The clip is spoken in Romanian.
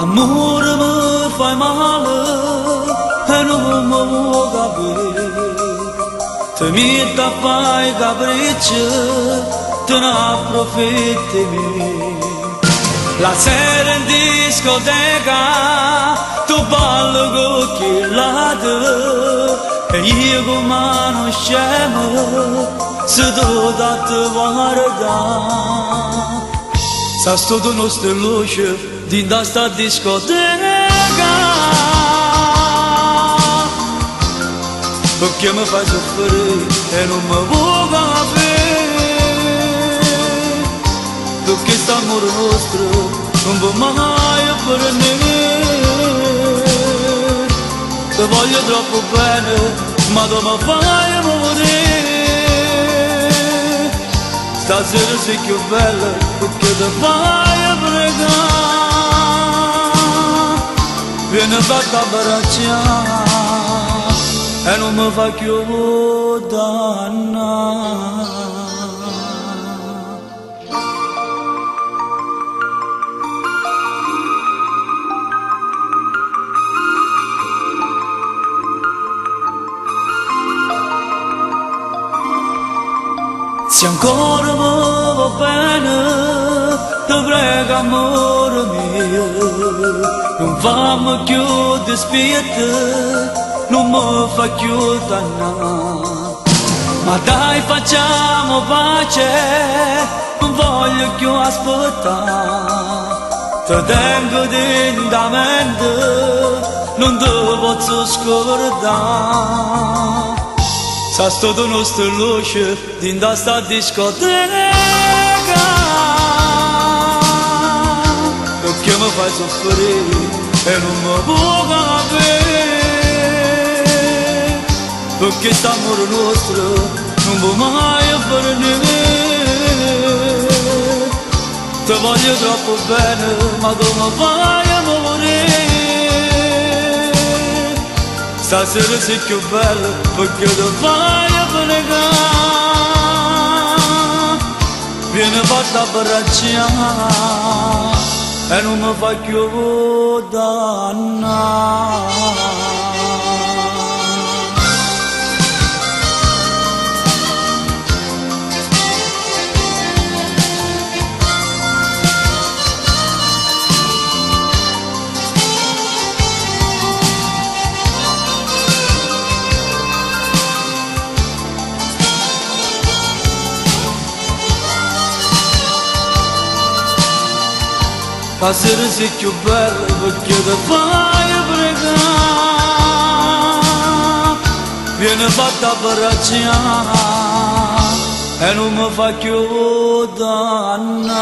Amor me faz mal, não me voga ver. Te mita fai capriccio, te ne approfitti me. La sera in discoteca, tu balli con chi lade, e io con mano scema, se tu da te guarda. Sa tutto nostro luce, din sta discoteca. Perché mi fai soffrire e non mi vuoi capire. Perché st'amore nostro non va mai finire. Ti voglio troppo bene, ma tu mi fai morire. Stasera sei più bella perché ti fai pregare. Vieni fatta abbracciare e non mi fa più dannare. Se ancora mi va bene, ti prego amore mio, non fammi più dispiacere, non mi fa più dannare. Ma dai facciamo pace, non voglio più aspettare. Ti tengo dentro la mente, non ti posso scordare. Sa tutto nostro luce, din sta discoteca. Perché mi fai soffrire e non mi puoi capire. Perché st'amore nostro non va mai finire. Ti voglio troppo bene, ma tu mi fai morire. Stasera sei più bella perché ti fai pregare. Vieni fatta abbracciare e non mi fa più dannare. Stasera sei più bella perché ti fai pregare. Vieni fatta abbracciare e non mi fa più dannare.